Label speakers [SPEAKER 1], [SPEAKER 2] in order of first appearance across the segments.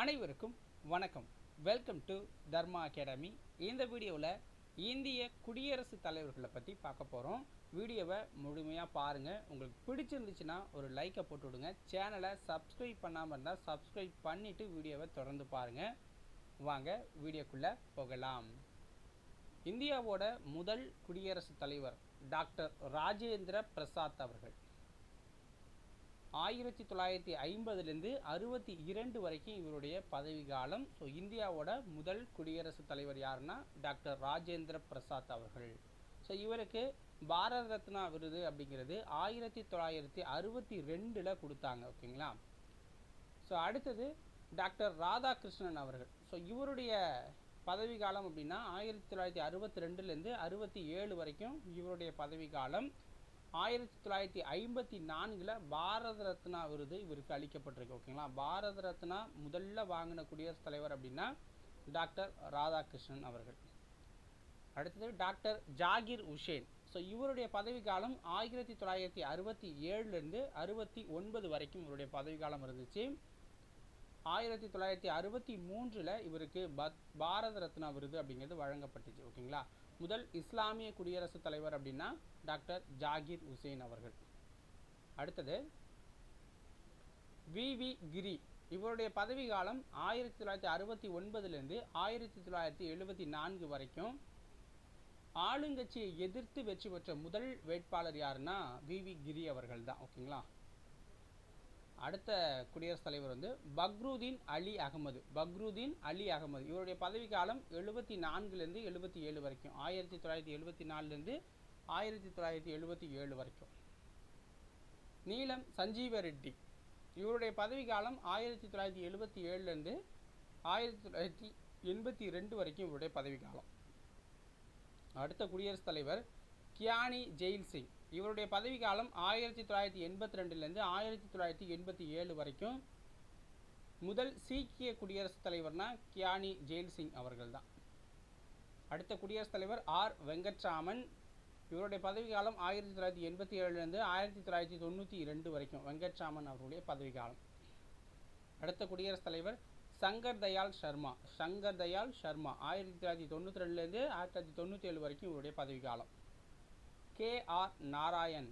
[SPEAKER 1] அனைவருக்கும் வணக்கம். Welcome to Dharma academy. இந்த வீடியோவில் இந்திய குடியரசுத் தலைவர்களை பற்றி பார்க்க போகிறோம். வீடியோவை முழுமையாக பாருங்கள். உங்களுக்கு பிடிச்சிருந்துச்சுன்னா ஒரு லைக்கை போட்டு விடுங்க. சேனலை சப்ஸ்கிரைப் பண்ணாமல் இருந்தால் சப்ஸ்கிரைப் பண்ணிவிட்டு வீடியோவை தொடர்ந்து பாருங்கள். வாங்க வீடியோக்குள்ளே போகலாம். இந்தியாவோட முதல் குடியரசுத் தலைவர் டாக்டர் ராஜேந்திர பிரசாத் அவர்கள் 1950லேருந்து 62 வரைக்கும் இவருடைய பதவி காலம். ஸோ இந்தியாவோட முதல் குடியரசுத் தலைவர் யாருன்னா டாக்டர் ராஜேந்திர பிரசாத் அவர்கள். ஸோ இவருக்கு பாரத ரத்னா விருது அப்படிங்கிறது 1962 கொடுத்தாங்க. ஓகேங்களா. ஸோ அடுத்தது டாக்டர் ராதாகிருஷ்ணன் அவர்கள். ஸோ இவருடைய பதவி காலம் அப்படின்னா 1962லேருந்து 67 வரைக்கும் இவருடைய பதவி காலம். 1954 பாரத ரத்னா விருது இவருக்கு அளிக்கப்பட்டிருக்கு. ஓகேங்களா. பாரத ரத்னா முதல்ல வாங்கின குடியரசுத் தலைவர் அப்படின்னா டாக்டர் ராதாகிருஷ்ணன் அவர்கள். அடுத்தது டாக்டர் ஜாகிர் உசேன். ஸோ இவருடைய பதவி காலம் 1967லேருந்து 69 வரைக்கும் இவருடைய பதவி காலம் இருந்துச்சு. 1963 இவருக்கு பாரத ரத்னா விருது அப்படிங்கிறது வழங்கப்பட்டுச்சு. ஓகேங்களா. முதல் இஸ்லாமிய குடியரசுத் தலைவர் அப்படின்னா டாக்டர் ஜாகிர் உசேன் அவர்கள். அடுத்தது வி கிரி. இவருடைய பதவி காலம் 1969லேருந்து 1974 வரைக்கும். ஆளுங்கட்சியை எதிர்த்து வெற்றி பெற்ற முதல் வேட்பாளர் யாருன்னா வி கிரி அவர்கள் தான். ஓகேங்களா. அடுத்த குடியரசுத் தலைவர் வந்து பக்ருதீன் அலி அகமது. இவருடைய பதவி காலம் 74லேருந்து 77 வரைக்கும். 1974லேருந்து 1977 வரைக்கும். நீலம் சஞ்சீவ ரெட்டி. இவருடைய பதவி காலம் 1977லேருந்து 1982 வரைக்கும் இவருடைய பதவி காலம். அடுத்த குடியரசுத் தலைவர் கியானி ஜெயில் சிங். இவருடைய பதவி காலம் 1982லேருந்து 1987 வரைக்கும். முதல் சீக்கிய குடியரசுத் தலைவர்னா கியானி ஜெயில் சிங் அவர்கள் தான். அடுத்த குடியரசுத் தலைவர் ஆர் வெங்கட்ராமன். இவருடைய பதவி காலம் 1987லேருந்து 1992 வரைக்கும். வெங்கட்ராமன் அவருடைய பதவி காலம். அடுத்த குடியரசுத் தலைவர் சங்கர் தயாள் சர்மா. 1992லேருந்து 1997 வரைக்கும் இவருடைய பதவி காலம். KR நாராயண்.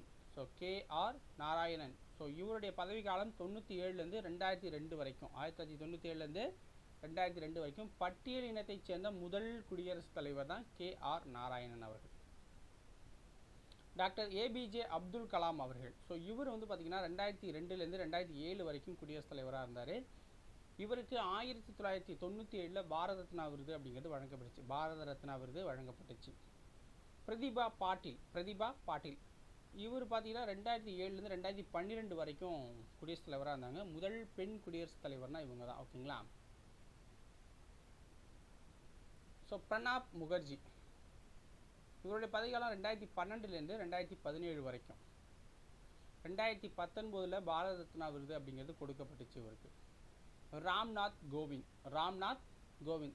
[SPEAKER 1] ஸோ இவருடைய பதவி காலம் 97லேருந்து 2002 வரைக்கும். 1997லேருந்து 2002 வரைக்கும். பட்டியல் இனத்தைச் சேர்ந்த முதல் குடியரசுத் தலைவர் தான் KR நாராயணன் அவர்கள். டாக்டர் APJ அப்துல் கலாம் அவர்கள். ஸோ இவர் வந்து பார்த்திங்கன்னா 2002லேருந்து 2007 வரைக்கும் குடியரசுத் தலைவராக இருந்தார். இவருக்கு 1997 பாரத ரத்னா விருது அப்படிங்கிறது வழங்கப்பட்டுச்சு. பிரதிபா பாட்டீல். இவர் பார்த்தீங்கன்னா 2007லேருந்து 2012 வரைக்கும் குடியரசுத் தலைவராக இருந்தாங்க. முதல் பெண் குடியரசுத் தலைவர்னா இவங்க தான். ஓகேங்களா. ஸோ பிரணாப் முகர்ஜி. இவருடைய பதவிக்காலம் 2012லேருந்து 2017 வரைக்கும். 2019 பாரத ரத்னா விருது அப்படிங்கிறது கொடுக்கப்பட்டுச்சு இவருக்கு. ராம்நாத் கோவிந்த்.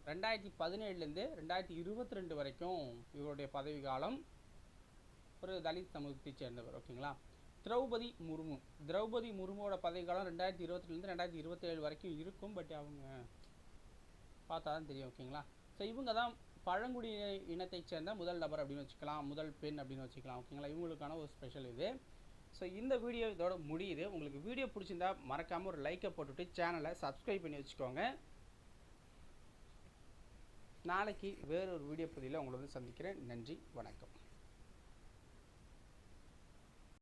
[SPEAKER 1] 2017லேருந்து 2022 வரைக்கும் இவருடைய பதவி காலம். ஒரு தலித் சமூகத்தைச் சேர்ந்தவர். ஓகேங்களா. திரௌபதி முர்முவோட பதவி காலம் 2022லேருந்து 2027 வரைக்கும் இருக்கும். பட் அவங்க பார்த்தா தான் தெரியும். ஓகேங்களா. ஸோ இவங்க தான் பழங்குடி இனத்தைச் சேர்ந்த முதல் நபர் அப்படின்னு வச்சுக்கலாம், முதல் பெண் அப்படின்னு வச்சுக்கலாம். ஓகேங்களா. இவங்களுக்கான ஒரு ஸ்பெஷல் இது. ஸோ இந்த வீடியோ இதோட முடியுது. உங்களுக்கு வீடியோ பிடிச்சிருந்தா மறக்காமல் ஒரு லைக்கை போட்டுவிட்டு சேனலை சப்ஸ்கிரைப் பண்ணி வச்சுக்கோங்க. நாளைக்கு வேறொரு வீடியோ பதிவில் உங்களை வந்து சந்திக்கிறேன். நன்றி, வணக்கம்.